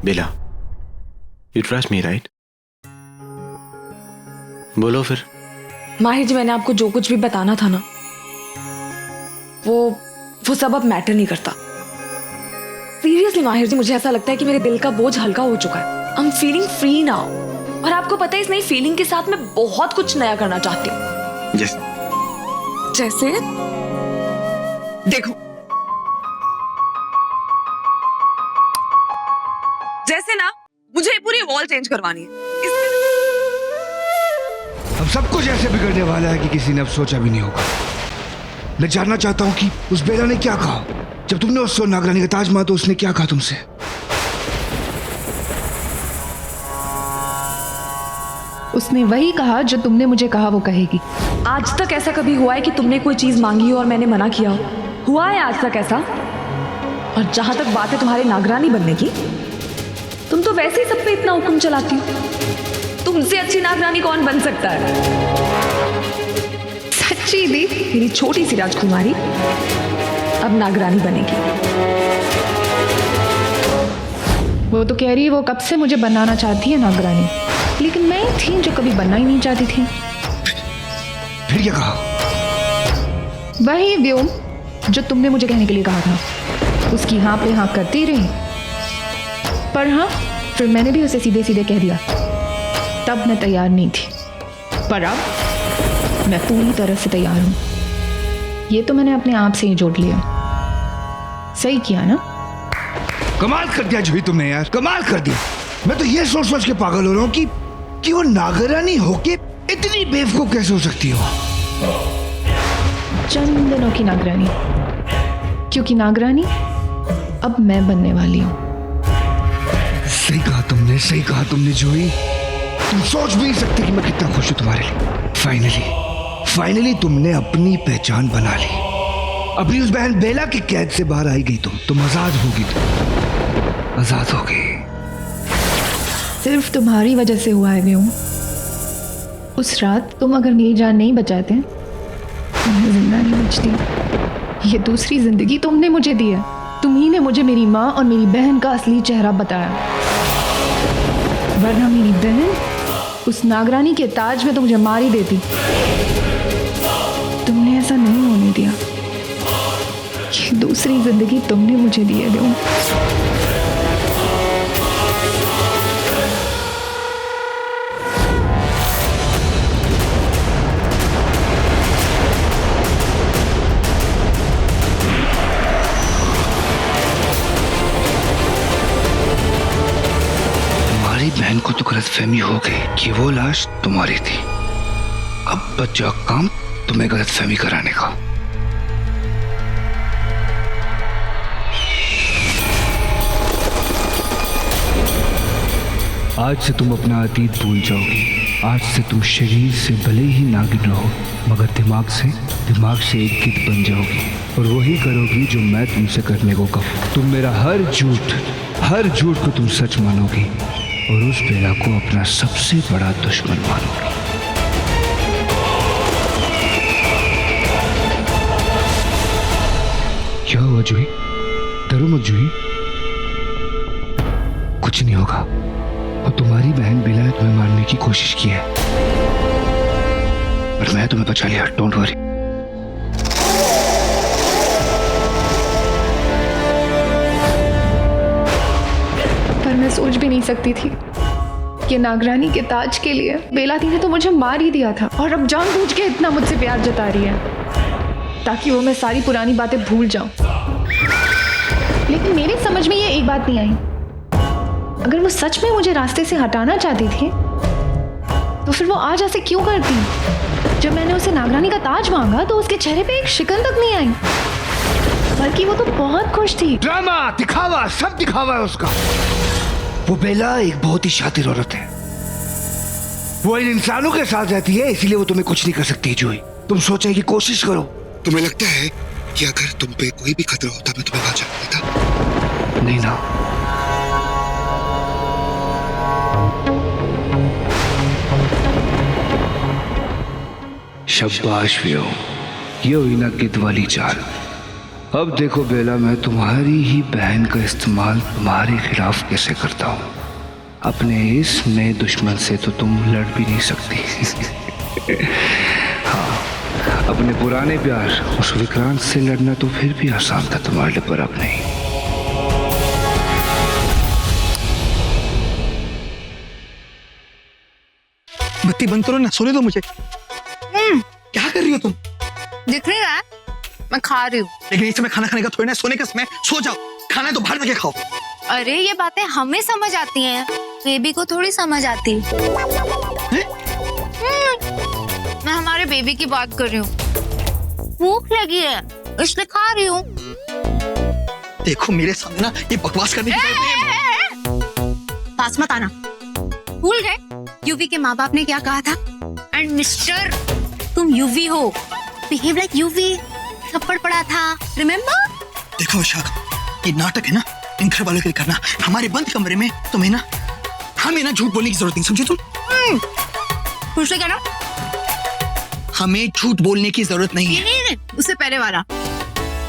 Bela, you trust me right? बोलो फिर। माहिर जी, मैंने आपको जो कुछ भी बताना था ना, वो सब अब मैटर नहीं करता। सीरियसली माहिर जी, मुझे ऐसा लगता है कि मेरे दिल का बोझ हल्का हो चुका है। I am feeling free now. और आपको पता है, इस नई फीलिंग के साथ मैं बहुत कुछ नया करना चाहती हूँ। yes. जैसे देखो, जैसे ना मुझे पूरी वॉल चेंज करवानी है। अब सब कुछ ऐसे बिगड़ने वाला है कि किसी ने अब सोचा भी नहीं होगा। मैं जानना चाहता हूँ कि उस बेला ने क्या कहा जब तुमने उससे नागरानी का ताज मारा, तो उसने क्या कहा तुमसे? उसने वही कहा जो तुमने मुझे कहा वो कहेगी। आज तक ऐसा कभी हुआ है कि तुमने कोई चीज मांगी हो और मैंने मना किया हो? हुआ है आज तक ऐसा? और जहां तक बात है तुम्हारे नागरानी बनने की, तुम तो वैसे ही सब पे इतना हुक्म चलाती हो। तुमसे अच्छी नागरानी कौन बन सकता है? सच्ची दी? मेरी छोटी सी राजकुमारी अब नागरानी बनेगी। वो तो कह रही है वो कब से मुझे बनाना चाहती है नागरानी, लेकिन मैं ही थी जो कभी बनना ही नहीं चाहती थी। फिर क्या कहा? वही व्योम जो तुमने मुझे कहने के लिए कहा था। उसकी हाँ पे हाँ करती रही, पर हाँ फिर मैंने भी उसे सीधे सीधे कह दिया। तब मैं तैयार नहीं थी, पर अब मैं पूरी तरह से तैयार हूँ। ये तो मैंने अपने आप से ही जोड़ लिया। सही किया ना? कमाल कर दिया जूही तुमने यार, कमाल कर दिया। मैं तो ये सोच सोच के पागल हो रहा हूँ कि वो नागरानी होके इतनी बेवकूफ कैसे हो सकती हो। चंद दिनों की नागरानी, क्योंकि नागरानी अब मैं बनने वाली हूँ। सही कहा तुमने जूही। तुम सोच भी नहीं सकते कि मैं कितना खुश हूं तुम्हारे लिए। फाइनली तुमने अपनी पहचान बना ली। अपनी उस बहन बेला की कैद से बाहर आई गई। तुम आजाद होगी, आजाद हो गई। सिर्फ तुम्हारी वजह से हुआ है व्योम। उस रात तुम अगर मेरी जान नहीं बचाते तो मैं जिंदा नहीं बचती। ये दूसरी जिंदगी तुमने मुझे दी है। तुम ही ने मुझे मेरी माँ और मेरी बहन का असली चेहरा बताया, वरना मेरी बहन उस नागरानी के ताज में तो मुझे मार ही देती। तुमने ऐसा नहीं होने दिया। ये दूसरी जिंदगी तुमने मुझे दी है व्योम। बहन को तो गलतफहमी हो गई कि वो लाश तुम्हारी थी। अब बचा काम तुम्हें गलतफहमी कराने का। आज से तुम अपना अतीत भूल जाओगी। आज से तुम शरीर से भले ही नागिन रहो, मगर दिमाग से एक गिद्ध बन जाओगी और वही करोगी जो मैं तुमसे करने को कहूँ। तुम मेरा हर झूठ को तुम सच मानोगी और उस बेला को अपना सबसे बड़ा दुश्मन मानोगी। क्या हुआ जूही? डरो मत जूही, कुछ नहीं होगा। और तुम्हारी बहन बेला ने तुम्हें मारने की कोशिश की है, पर मैं तुम्हें बचा लिया। Don't worry. पर मैं सोच भी नहीं सकती थी कि नागरानी के ताज के लिए बेला दी ने तो मुझे मार ही दिया था, और अब जानबूझ के इतना मुझसे प्यार जता रही है ताकि वो मैं सारी पुरानी बातें भूल जाऊं। लेकिन मेरी समझ में ये एक बात नहीं आई, अगर वो सच में मुझे रास्ते से हटाना चाहती थी तो फिर वो आज ऐसे क्यों करती? जब मैंने उसे नागरानी का ताज मांगा तो उसके चेहरे पे एक शिकन तक नहीं आई, बल्कि वो तो बहुत खुश थी। ड्रामा, दिखावा, सब दिखावा है उसका। वो बेला एक बहुत ही शातिर औरत है। वो इन इंसानों के साथ रहती है, इसीलिए वो तुम्हें कुछ नहीं कर सकती। जूही, तुम सोचने की कोशिश करो। तुम्हें लगता है कि अगर तुम पे कोई भी खतरा होता मैं तुम्हें वहां जाने देता? नहीं ना। शाबाश व्योम, ये हुई ना गिद्ध वाली चाल। अब देखो बेला, मैं तुम्हारी ही बहन का इस्तेमाल तुम्हारे खिलाफ कैसे करता हूँ। अपने इस नए दुश्मन से तो तुम लड़ भी नहीं सकती। हाँ, अपने पुराने प्यार उस विक्रांत से लड़ना तो फिर भी आसान था तुम्हारे लिए, पर अब नहीं। बत्ती बंद करो ना, सोने दो मुझे। क्या कर रही हो तुम? दिख नहीं रहा है? मैं खा रही हूँ। लेकिन इस समय खाना खाने का थोड़ी ना, सोने का समय, सो जाओ। खाना है तो बाहर जाके खाओ। अरे ये बातें हमें समझ आती हैं, बेबी को थोड़ी समझ आती। मैं हमारे बेबी की बात कर रही हूँ। भूख लगी है इसलिए खा रही हूँ। देखो मेरे सामने ना ये बकवास करने की जरूरत नहीं है। पास मत आना। भूल गए यूवी के माँ बाप ने क्या कहा था? एंड मिस्टर तुम यूवी हो, बिहेव लाइक यूवी। थप्पड़ पड़ा था, रिमेम्बर? देखो विशाखा, ये नाटक है ना इन घर वालों के लिए करना। हमारे बंद कमरे में तुम्हें ना हमें ना झूठ बोलने की जरूरत नहीं, समझे तुम? पूछ ले क्या ना? हमें झूठ बोलने की जरूरत नहीं है। नहीं, उससे पहले वाला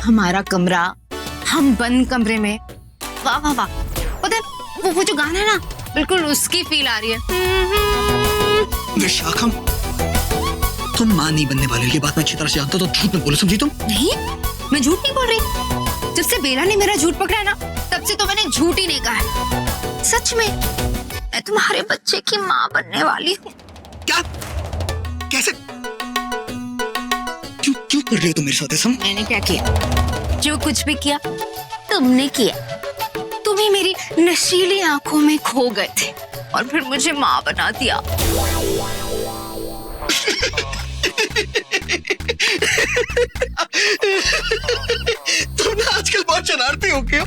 हमारा कमरा, हम बंद कमरे में। वाह वाह वाह, पता है वो जो गाना है ना, बिल्कुल उसकी फील आ रही है। विशाखा, तुम मां नहीं बनने वाली, ये बात मैं अच्छी तरह से जानता हूं, तो झूठ मत बोलो, समझी तुम? नहीं, मैं झूठ नहीं बोल रही। जब से बेला ने मेरा झूठ पकड़ा है ना, तब से तो मैंने झूठ ही नहीं कहा है। सच में मैं तुम्हारे बच्चे की माँ बनने वाली हूँ। क्या? कैसे? क्यों क्यों कर रही हो तुम मेरे साथ ऐसा? मैंने क्या किया? जो कुछ भी किया तुमने किया। तुम ही मेरी नशीली आंखों में खो गए थे और फिर मुझे माँ बना दिया। तुम ना आजकल बहुत शरारती हो गए हो।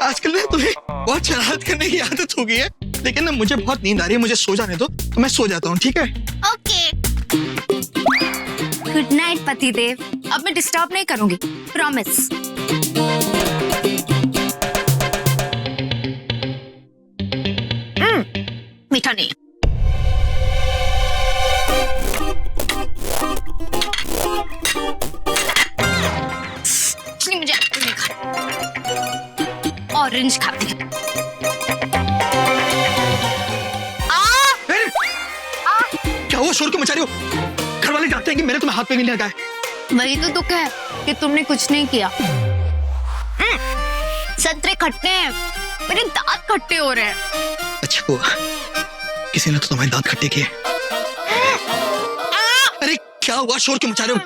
आजकल ना तुम्हें बहुत शरारत करने की आदत हो गई है। लेकिन ना मुझे बहुत नींद आ रही है, मुझे सो जाने दो, तो मैं सो जाता हूँ, ठीक है? ओके, गुड नाइट पतिदेव। अब मैं डिस्टर्ब नहीं करूंगी, प्रॉमिस। मीठा नहीं। मुझे एप्पल नहीं खाना, ऑरेंज खाती है। क्या हुआ? शोर क्यों मचा रही हो? घर वाले डांटते हैं कि मैंने तुम्हें हाथ पे भी नहीं लगाया। वही तो दुख है कि तुमने कुछ नहीं किया। संतरे खट्टे हैं, मेरे दांत खट्टे हो रहे हैं। अच्छा हुआ किसी ने तो तुम्हारे दांत खट्टे किए। अरे क्या हुआ? शोर क्यों मचा रहे हो?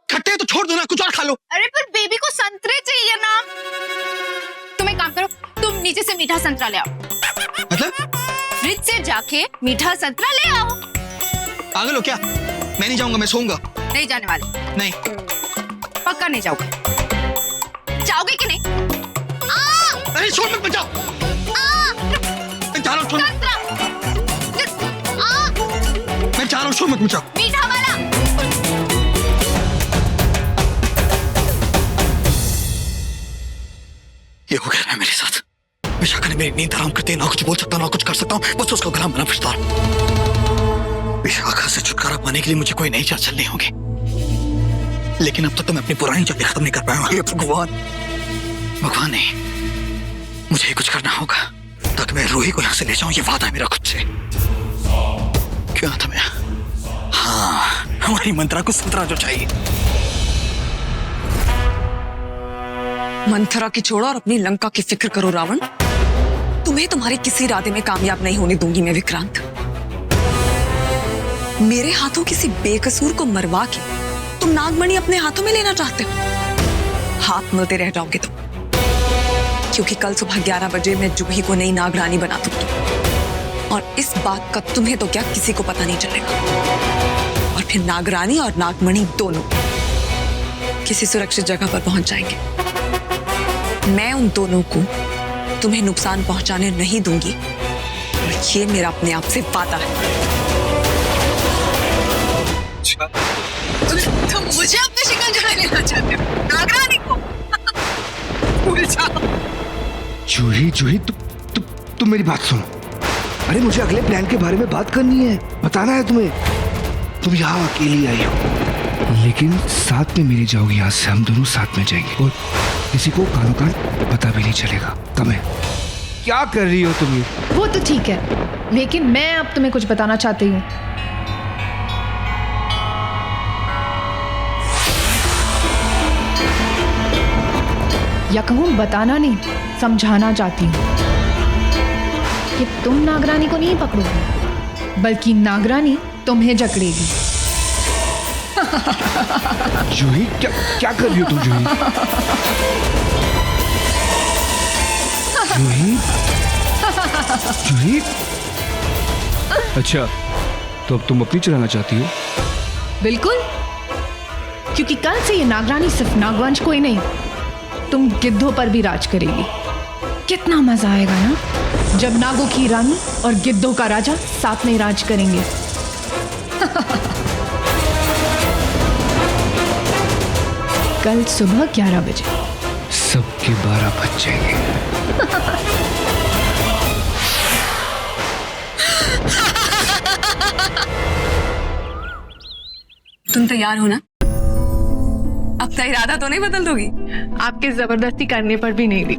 खट्टे हैं तो छोड़ दो ना, कुछ और खा लो। अरे पर बेबी को संतरे चाहिए ना। तुम एक काम करो, तुम नीचे से मीठा संतरा ले आओ। मतलब? फ्रिज से जाके मीठा संतरा ले आओ। पागल हो क्या? मैं नहीं जाऊंगा, मैं सोऊंगा। नहीं जाने वाले? नहीं। पक्का नहीं जाओगे? जाओगे कि नहीं? अरे शोर मत मचाओ। मैं जा रहा हूँ, मैं जा रहा हूँ, शोर मत मचाओ। मीठा वाला। ये हो गया है मेरे साथ। विशाखा ने मेरी नींद हराम करते, ना कुछ बोल सकता हूँ ना कुछ कर सकता हूँ, बस उसका गला बना फिरता हूँ। विशाखा से छुटकारा पाने के लिए मुझे कोई नई चाल चलनी होगी, लेकिन अब तक तो मैं अपनी पुरानी चालें खत्म नहीं कर पाया हूँ। हे भगवान, भगवान नहीं, मुझे कुछ करना होगा ताकि मैं रूही को यहाँ से ले जाऊँ। ये वादा है मेरा खुद से। क्यों था मैं? हाँ, हमारी मंत्रा को संतरा जो चाहिए। मंथरा की छोड़ो और अपनी लंका की फिक्र करो रावण। तुम्हें तुम्हारे किसी इरादे में कामयाब नहीं होने दूंगी मैं विक्रांत। मेरे हाथों किसी बेकसूर को मरवा के तुम नागमणि अपने हाथों में लेना चाहते हो। हाथ मलते रह जाओगे तुम, क्योंकि कल सुबह 11 बजे मैं जूही को नई नागरानी बना दूंगी और इस बात का तुम्हें तो क्या किसी को पता नहीं चलेगा। और फिर नागरानी और नागमणि दोनों किसी सुरक्षित जगह पर पहुंच जाएंगे। मैं उन दोनों को तुम्हें नुकसान पहुंचाने नहीं दूंगी, और ये मेरा अपने आप से वादा है। तुम मुझे अपने शिकंजे में लेना चाहते हो, नागरानी को? भूल जाओ। जूही, जूही, तुम मेरी बात सुनो। अरे मुझे अगले प्लान के बारे में बात करनी है, बताना है तुम्हें। तुम यहाँ अकेली आई हो, लेकिन साथ में मेरी जाओगी। यहाँ से हम दोनों साथ में जाएंगे। और किसी को कानो कान पता भी नहीं चलेगा। कमें क्या कर रही हो तुम ये? वो तो ठीक है, लेकिन मैं अब तुम्हें कुछ बताना चाहती हूँ। या कहूँ बताना नहीं, समझाना चाहती हूँ कि तुम नागरानी को नहीं पकड़ोगे, बल्कि नागरानी तुम्हें जकड़ेगी। जूही, क्या क्या कर रही हो तुम जूही? जूही, जूही। अच्छा, तो अब तुम अपनी चलाना चाहती हो? बिल्कुल, क्योंकि कल से ये नागरानी सिर्फ नागवंश को ही नहीं, तुम गिद्धों पर भी राज करेगी। कितना मजा आएगा ना, जब नागों की रानी और गिद्धों का राजा साथ में राज करेंगे। कल सुबह 11 बजे। सबके 12 बज जाएंगे। तुम तैयार हो ना? अब तो इरादा तो नहीं बदल दोगी? आपके जबरदस्ती करने पर भी नहीं दी।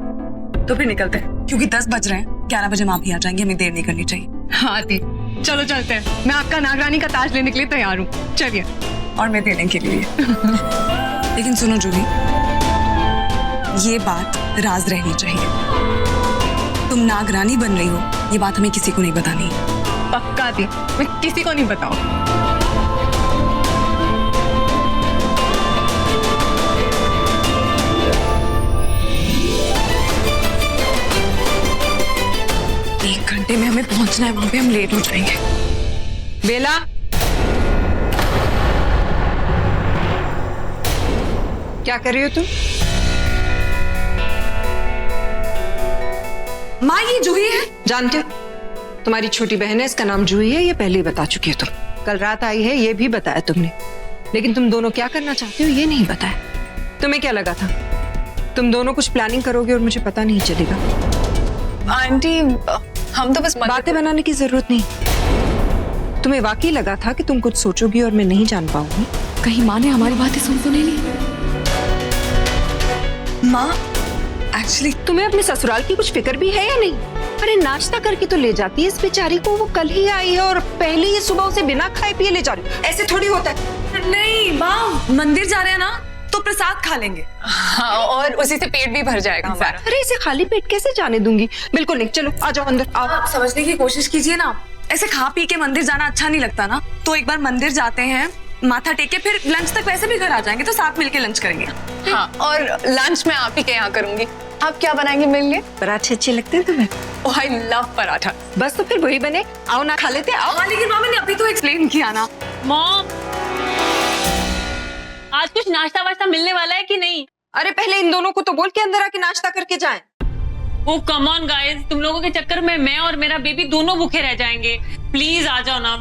तो फिर निकलते हैं, क्योंकि 10 बज रहे हैं। 11 बजे माँ भी आ जाएंगे, हमें देर नहीं करनी चाहिए। हाँ दी, चलो चलते हैं। मैं आपका नागरानी का ताज लेने के लिए तैयार हूँ, चलिए। और मैं देने के लिए। लेकिन सुनो जूही, ये बात राज रहनी चाहिए। तुम नागरानी बन रही हो, ये बात हमें किसी को नहीं बतानी। पक्का दी, मैं किसी को नहीं बताऊँ। एक घंटे में हमें पहुंचना है वहां पे, हम लेट हो जाएंगे। बेला, क्या कर रही हो तुम? माँ, ये जूही है। जानते हो, तुम्हारी छोटी बहन है, इसका नाम जूही है, ये पहले ही बता चुकी हो तुम। कल रात आई है, ये भी बताया तुमने, लेकिन तुम दोनों क्या करना चाहते हो ये नहीं बताया। तुम्हें क्या लगा था तुम दोनों कुछ प्लानिंग करोगे और मुझे पता नहीं चलेगा? आंटी, हम तो बस बातें बनाने की जरूरत नहीं। तुम्हें वाकई लगा था कि तुम कुछ सोचोगी और मैं नहीं जान पाऊंगी? कहीं माँ ने हमारी बातें सुन तो नहीं ली? माँ, एक्चुअली तुम्हें अपने ससुराल की कुछ फिक्र भी है या नहीं? अरे नाश्ता करके तो ले जाती है इस बेचारी को, वो कल ही आई है और पहले ही सुबह उसे बिना खाए पिए ले जा रही है। ऐसे थोड़ी होता है। नहीं माँ, मंदिर जा रहे हैं ना, तो प्रसाद खा लेंगे। हाँ, और उसी से पेट भी भर जाएगा हमारा। अरे इसे खाली पेट कैसे जाने दूंगी? बिल्कुल नहीं, चलो आ जाओ अंदर आओ। आप समझने की कोशिश कीजिए ना, ऐसे खा पी के मंदिर जाना अच्छा नहीं लगता ना। तो एक बार मंदिर जाते हैं, माथा टेके, फिर लंच तक वैसे भी घर आ जाएंगे, तो साथ मिलके लंच करेंगे। हाँ, और लंच मैं आप ही के यहाँ करूंगी। आप क्या बनाएंगे मेरे लिए? पराठे अच्छे लगते हैं तुम्हें? ओह, आई लव पराठा। बस तो फिर वही बने, आओ ना खा लेते आओ। हाँ, लेकिन माँ मैंने अभी तो एक्सप्लेन किया ना। मॉम, आज कुछ नाश्ता वाश्ता मिलने वाला है कि नहीं? अरे पहले इन दोनों को तो बोल के अंदर आके नाश्ता करके जाएं। ओ कम ऑन गाइस, तुम लोगों के चक्कर में मैं और मेरा बेबी दोनों भूखे रह जाएंगे। प्लीज आ जाओ ना।